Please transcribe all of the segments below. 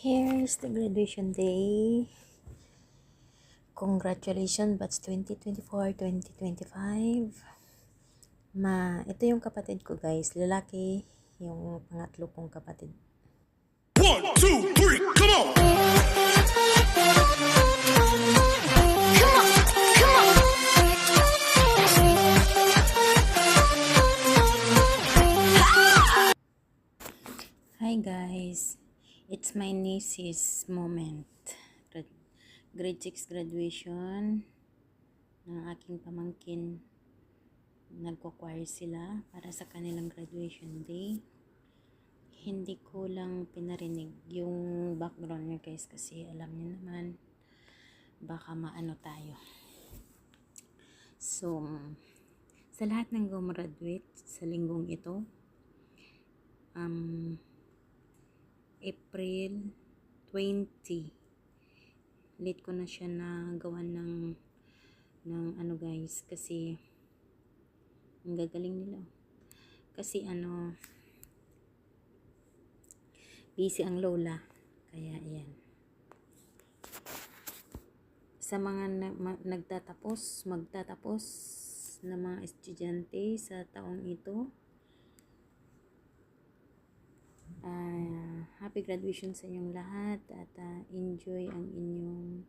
Here's the graduation day. Congratulations, batch 2024-2025. Ito yung kapatid ko, guys. Lalaki, yung pangatlo kong kapatid. 1, 2, 3, come on! Hi guys, it's my niece's moment. Grade 6 graduation ng aking pamangkin. Nagko-choir sila para sa kanilang graduation day. Hindi ko lang pinarinig yung background niya guys kasi alam niyo naman baka maano tayo. So, sa lahat ng gumraduate sa linggong ito, April 20, late ko na siya na gawan ng ano guys, kasi ang gagaling nila kasi busy ang lola, kaya ayan. Sa mga magtatapos na mga estudyante sa taong ito, happy graduation sa inyong lahat at enjoy ang inyong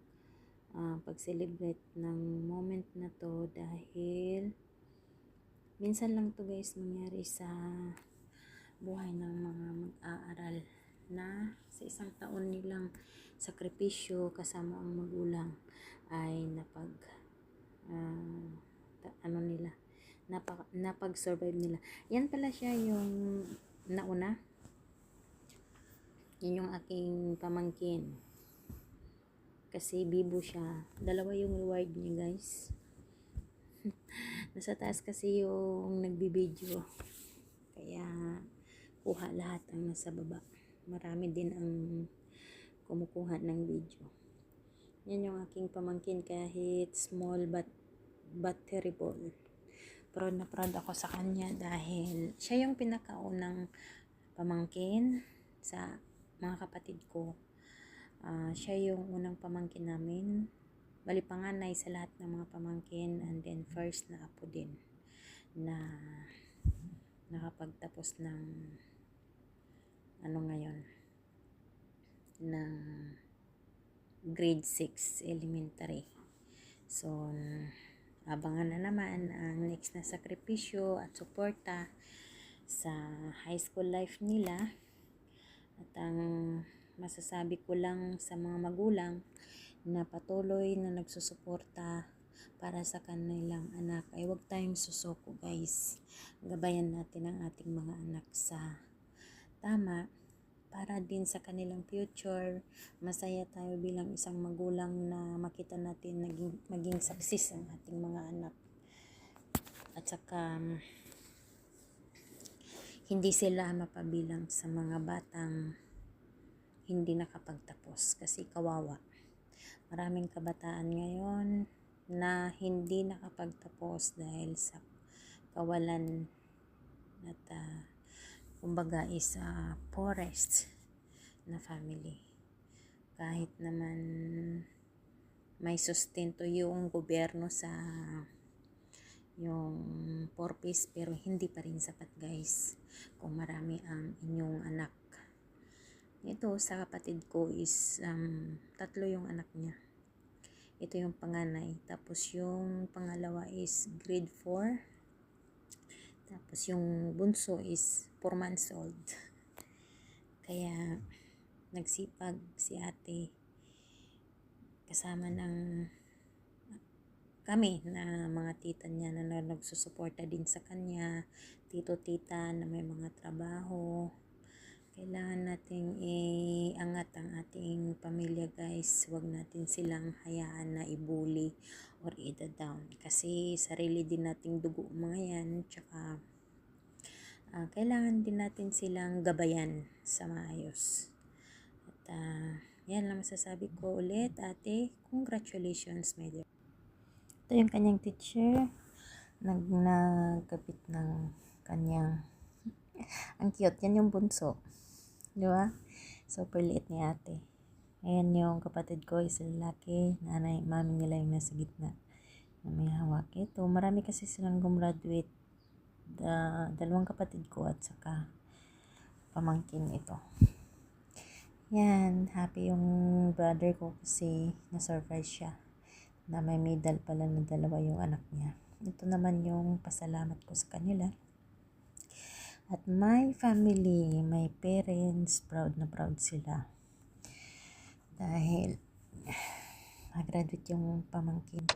pag-celebrate ng moment na to, dahil minsan lang to guys mangyari sa buhay ng mga mag-aaral na sa isang taon nilang sakripisyo kasama ang magulang ay napag-survive nila. Yan pala siya yung nauna. Yan yung aking pamangkin. Kasi bibo siya. Dalawa yung reward niya guys. Nasa taas kasi yung nagbibideo. Kaya kuha lahat ang nasa baba. Marami din ang kumukuha ng video. Yan yung aking pamangkin, kahit small but terrible. Proud na proud ako sa kanya dahil siya yung pinakaunang pamangkin sa mga kapatid ko. Siya yung unang pamangkin namin. Bali panganay sa lahat ng mga pamangkin, and then first na apo din na nakapagtapos ng ng grade 6 elementary. So abangan na naman ang next na sakripisyo at suporta sa high school life nila. At ang masasabi ko lang sa mga magulang na patuloy na nagsusuporta para sa kanilang anak ay huwag tayong susuko guys. Gabayan natin ang ating mga anak sa tama para din sa kanilang future. Masaya tayo bilang isang magulang na makita natin maging success ang ating mga anak. At saka hindi sila mapabilang sa mga batang hindi nakapagtapos kasi kawawa. Maraming kabataan ngayon na hindi nakapagtapos dahil sa kawalan at kumbaga is poorest na family. Kahit naman may sustento yung gobyerno sa yung purpose, pero hindi pa rin sapat guys kung marami ang inyong anak. Ito sa kapatid ko is 3 yung anak niya. Ito yung panganay, tapos yung pangalawa is grade 4, tapos yung bunso is 4 months old. Kaya nagsipag si ate kasama ng kami na mga tita niya na nagsusuporta din sa kanya, tito-tita na may mga trabaho. Kailangan nating iangat ang ating pamilya guys. Huwag natin silang hayaan na i-bully or i-down. Kasi sarili din nating dugo mga yan. Tsaka kailangan din natin silang gabayan sa maayos. At yan lang masasabi ko ulit, ate. Congratulations my dear. Ito yung kanyang teacher. Nagkapit ng kanyang ang cute. Yan yung bunso. Diba? Super liit ni ate. Ayan yung kapatid ko, isa lalaki, nanay, mami nila yung nasa gitna na may hawak. Ito, marami kasi silang gumraduate. Dalawang kapatid ko at saka pamangkin ito. Yan, happy yung brother ko kasi na-surprise siya na may medal pala na dalawa yung anak niya. Ito naman yung pasalamat ko sa kanila. At my family, my parents, proud na proud sila. Dahil mag-graduate yung pamangkin.